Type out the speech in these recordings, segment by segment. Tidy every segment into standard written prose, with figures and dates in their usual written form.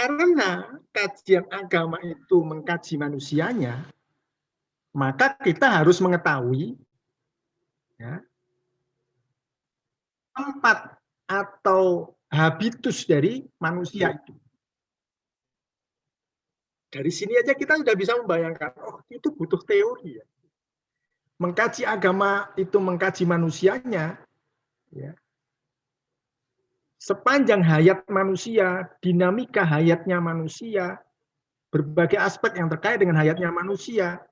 karena kajian agama itu mengkaji manusianya, maka kita harus mengetahui ya, tempat atau habitus dari manusia itu. Dari sini aja kita sudah bisa membayangkan, oh itu butuh teori ya. Mengkaji agama itu mengkaji manusianya, ya. Sepanjang hayat manusia, dinamika hayatnya manusia, berbagai aspek yang terkait dengan hayatnya manusia,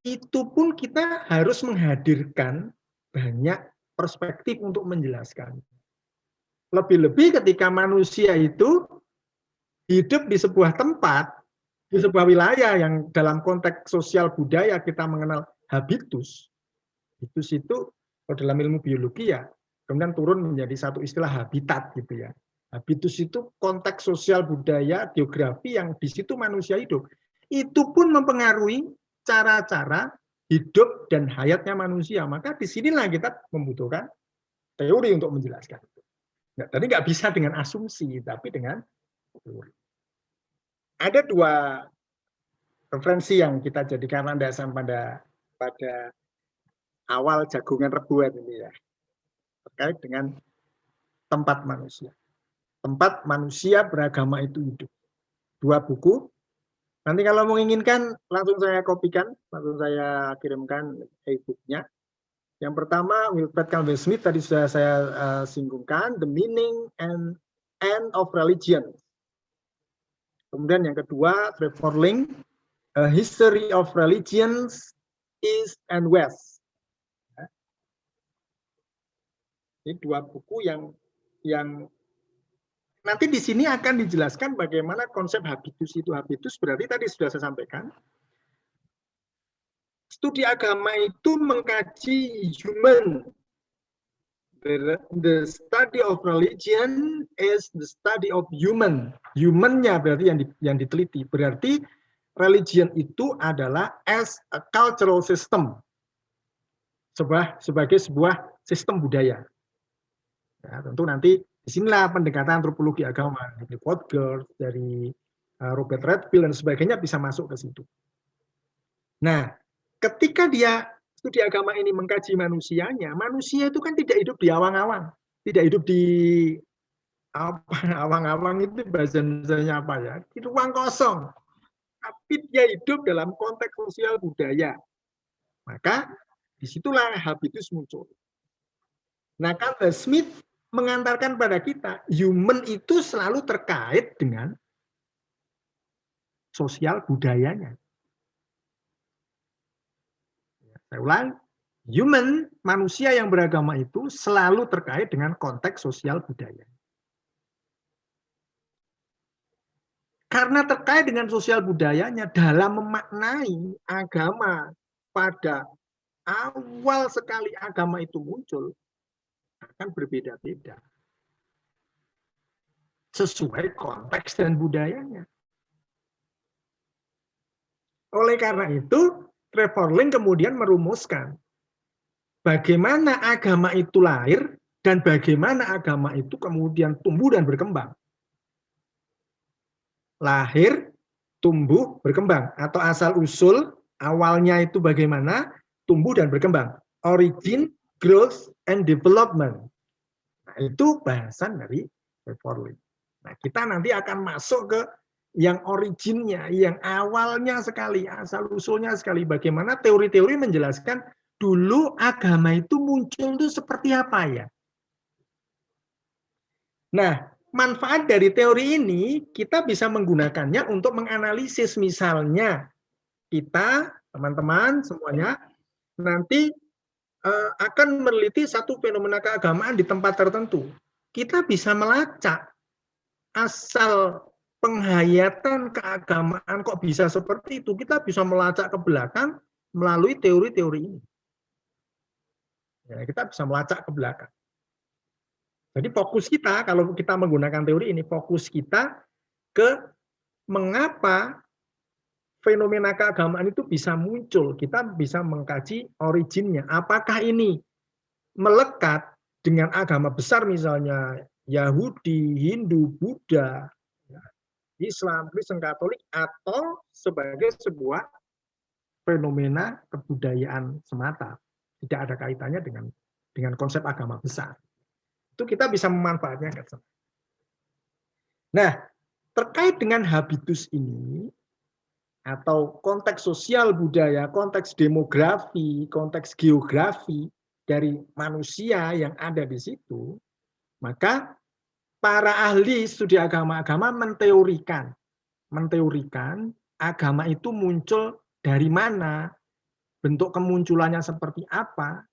itu pun kita harus menghadirkan banyak perspektif untuk menjelaskan. Lebih-lebih ketika manusia itu hidup di sebuah tempat, di sebuah wilayah yang dalam konteks sosial budaya kita mengenal habitus. Habitus itu kalau dalam ilmu biologi ya, kemudian turun menjadi satu istilah habitat gitu ya. Habitus itu konteks sosial budaya, geografi yang di situ manusia hidup. Itu pun mempengaruhi cara-cara hidup dan hayatnya manusia. Maka disinilah kita membutuhkan teori untuk menjelaskan itu. Tadi nggak bisa dengan asumsi, tapi dengan teori. Ada dua referensi yang kita jadikan landasan pada awal jagungan rebuan ini ya, terkait dengan tempat manusia. Tempat manusia beragama itu hidup. Dua buku. Nanti kalau menginginkan langsung saya kopikan, langsung saya kirimkan e-booknya. Yang pertama Wilfred Calvin Smith tadi sudah saya singgungkan, The Meaning and End of Religion. Kemudian yang kedua Trevor Link, A History of Religions East and West. Ini dua buku yang nanti di sini akan dijelaskan bagaimana konsep habitus itu. Habitus berarti tadi sudah saya sampaikan. Studi agama itu mengkaji human. The study of religion is the study of human. Human-nya berarti yang diteliti. Berarti religion itu adalah as a cultural system. Sebagai sebuah sistem budaya. Ya, tentu nanti disinilah pendekatan antropologi agama dari Podgers, dari Robert Redfield dan sebagainya bisa masuk ke situ. Nah, ketika dia studi agama ini mengkaji manusianya, manusia itu kan tidak hidup di awang-awang, tidak hidup di awang-awang itu bahasanya apa ya? Di ruang kosong. Tapi dia hidup dalam konteks sosial budaya. Maka disitulah habitus muncul. Nah, Calvin Smith mengantarkan pada kita, human itu selalu terkait dengan sosial budayanya. Saya ulang, human, manusia yang beragama itu selalu terkait dengan konteks sosial budaya. Karena terkait dengan sosial budayanya dalam memaknai agama pada awal sekali agama itu muncul, akan berbeda-beda. Sesuai konteks dan budayanya. Oleh karena itu, Trevor Link kemudian merumuskan bagaimana agama itu lahir dan bagaimana agama itu kemudian tumbuh dan berkembang. Lahir, tumbuh, berkembang. Atau asal-usul, awalnya itu bagaimana, tumbuh dan berkembang. Origin, growth, and development. Nah, itu bahasan dari Trevor Link. Nah, kita nanti akan masuk ke yang originnya, yang awalnya sekali, asal-usulnya sekali. Bagaimana teori-teori menjelaskan dulu agama itu muncul itu seperti apa ya. Nah, manfaat dari teori ini kita bisa menggunakannya untuk menganalisis. Misalnya kita, teman-teman semuanya, nanti akan meneliti satu fenomena keagamaan di tempat tertentu. Kita bisa melacak asal penghayatan keagamaan kok bisa seperti itu. Kita bisa melacak ke belakang melalui teori-teori ini. Ya, kita bisa melacak ke belakang. Jadi fokus kita, kalau kita menggunakan teori ini, fokus kita ke mengapa fenomena keagamaan itu bisa muncul. Kita bisa mengkaji originnya. Apakah ini melekat dengan agama besar misalnya Yahudi, Hindu, Buddha, Islam, Kristen, Katolik, atau sebagai sebuah fenomena kebudayaan semata. Tidak ada kaitannya dengan konsep agama besar. Itu kita bisa memanfaatnya ke sana. Nah, terkait dengan habitus ini, atau konteks sosial budaya, konteks demografi, konteks geografi dari manusia yang ada di situ, maka para ahli studi agama-agama menteorikan agama itu muncul dari mana, bentuk kemunculannya seperti apa,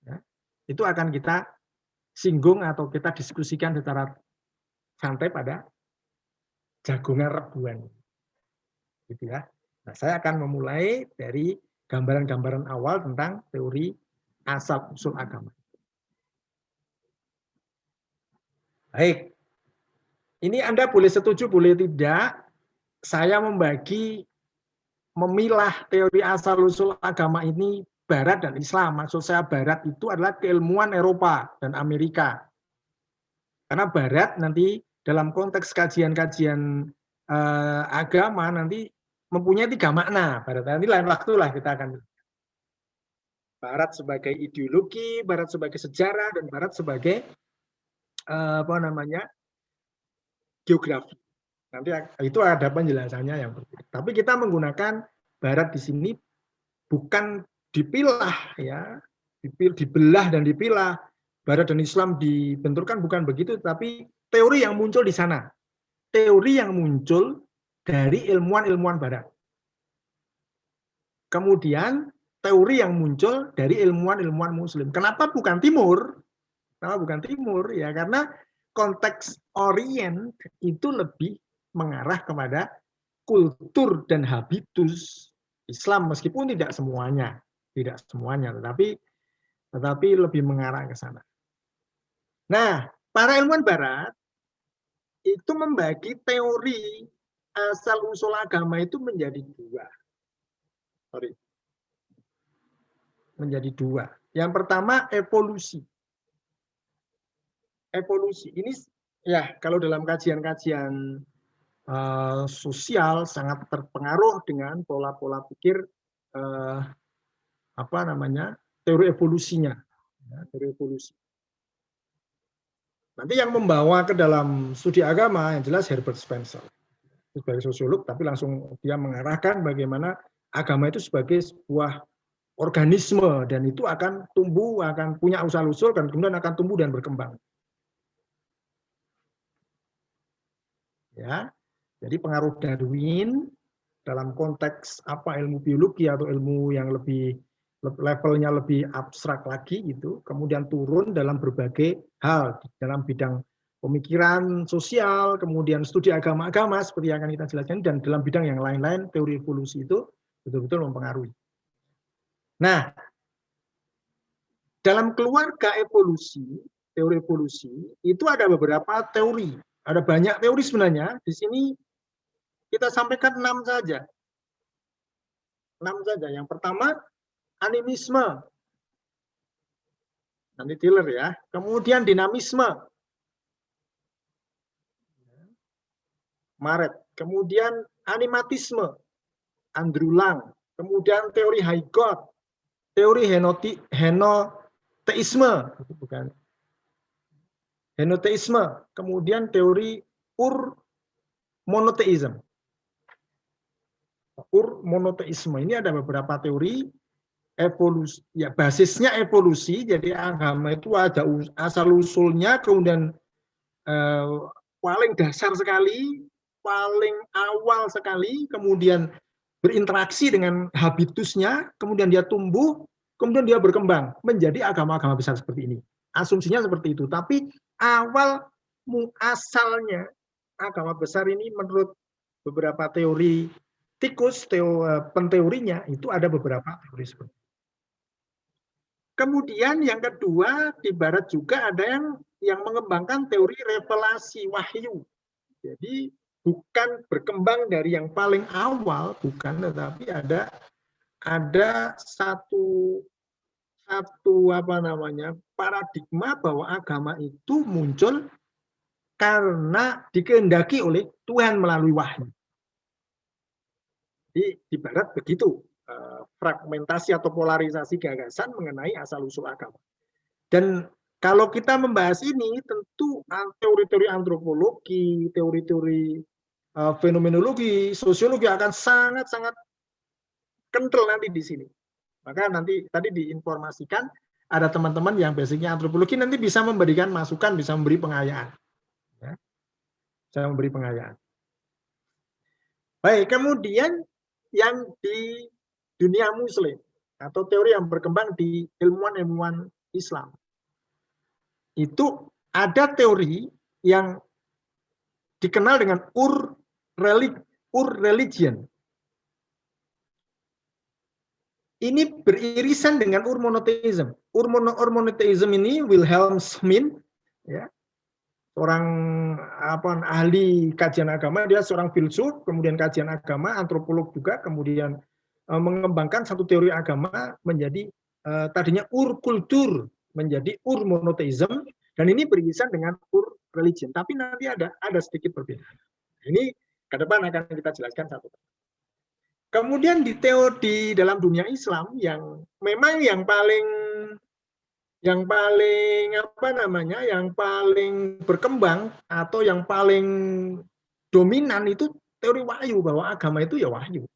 ya, itu akan kita singgung atau kita diskusikan secara santai pada jagongan rebuan, gitu ya. Nah, saya akan memulai dari gambaran-gambaran awal tentang teori asal-usul agama. Baik, ini Anda boleh setuju, boleh tidak. Saya memilah teori asal-usul agama ini Barat dan Islam. Maksud saya Barat itu adalah keilmuan Eropa dan Amerika. Karena Barat nanti dalam konteks kajian-kajian agama nanti mempunyai 3 makna. Barat nanti lain waktu lah kita akan Barat sebagai ideologi, Barat sebagai sejarah, dan Barat sebagai geografi. Nanti itu ada penjelasannya yang berbeda. Tapi kita menggunakan Barat di sini bukan dipilah, ya, dibelah dan dipilah. Barat dan Islam dibenturkan, bukan begitu, tapi teori yang muncul di sana. Teori yang muncul dari ilmuwan-ilmuwan Barat. Kemudian teori yang muncul dari ilmuwan-ilmuwan Muslim. Kenapa bukan Timur? Kenapa bukan Timur? Ya karena konteks Orient itu lebih mengarah kepada kultur dan habitus Islam, meskipun tidak semuanya, tetapi lebih mengarah ke sana. Nah, para ilmuwan Barat itu membagi teori asal-usul agama itu menjadi dua. Yang pertama evolusi. Evolusi ini ya kalau dalam kajian-kajian sosial sangat terpengaruh dengan pola-pola pikir teori evolusinya. Ya, teori evolusi. Nanti yang membawa ke dalam studi agama yang jelas Herbert Spencer. Sebagai sosiolog, tapi langsung dia mengarahkan bagaimana agama itu sebagai sebuah organisme dan itu akan tumbuh, akan punya asal-usul dan kemudian akan tumbuh dan berkembang. Ya, jadi pengaruh Darwin dalam konteks ilmu biologi atau ilmu yang lebih levelnya lebih abstrak lagi itu, kemudian turun dalam berbagai hal dalam bidang pemikiran sosial, kemudian studi agama-agama seperti yang akan kita jelaskan, dan dalam bidang yang lain-lain teori evolusi itu betul-betul mempengaruhi. Nah, dalam keluarga evolusi, teori evolusi itu ada beberapa teori, ada banyak teori sebenarnya. Di sini kita sampaikan 6 saja. 6 saja. Yang pertama animisme. Nanti dealer ya. Kemudian dinamisme. Maret. Kemudian animatisme. Andrew Lang. Kemudian teori Huygens. Teori henoteisme. Bukan. Henoteisme. Kemudian teori monoteisme. Monoteisme ini ada beberapa teori evolusi, ya basisnya evolusi, jadi agama itu ada asal usulnya, kemudian paling dasar sekali, paling awal sekali, kemudian berinteraksi dengan habitusnya, kemudian dia tumbuh, kemudian dia berkembang menjadi agama-agama besar seperti ini. Asumsinya seperti itu, tapi awal asalnya agama besar ini menurut beberapa teori penteorinya itu ada beberapa teori seperti itu. Kemudian yang kedua, di Barat juga ada yang mengembangkan teori revelasi wahyu. Jadi bukan berkembang dari yang paling awal, bukan, tetapi ada satu paradigma bahwa agama itu muncul karena dikehendaki oleh Tuhan melalui wahyu. Jadi di barat begitu fragmentasi atau polarisasi gagasan mengenai asal-usul agama. Dan kalau kita membahas ini, tentu teori-teori antropologi, teori-teori fenomenologi, sosiologi akan sangat-sangat kental nanti di sini. Maka nanti tadi diinformasikan ada teman-teman yang basicnya antropologi nanti bisa memberikan masukan, bisa memberi pengayaan. Ya. Bisa memberi pengayaan. Baik, kemudian yang di dunia muslim atau teori yang berkembang di ilmuwan-ilmuwan Islam. Itu ada teori yang dikenal dengan ur-religion. Ini beririsan dengan ur-monotheism. Ur-monotheism ini Wilhelm Schmidt, ya, seorang ahli kajian agama, dia seorang filsuf, kemudian kajian agama, antropolog juga, kemudian mengembangkan satu teori agama menjadi tadinya ur-kultur, menjadi ur-monotheism, dan ini beririsan dengan ur-religion. Tapi nanti ada sedikit perbedaan. Ini ke depan akan kita jelaskan satu. Kemudian di teori dalam dunia Islam yang memang yang paling berkembang atau yang paling dominan itu teori wahyu, bahwa agama itu ya wahyu.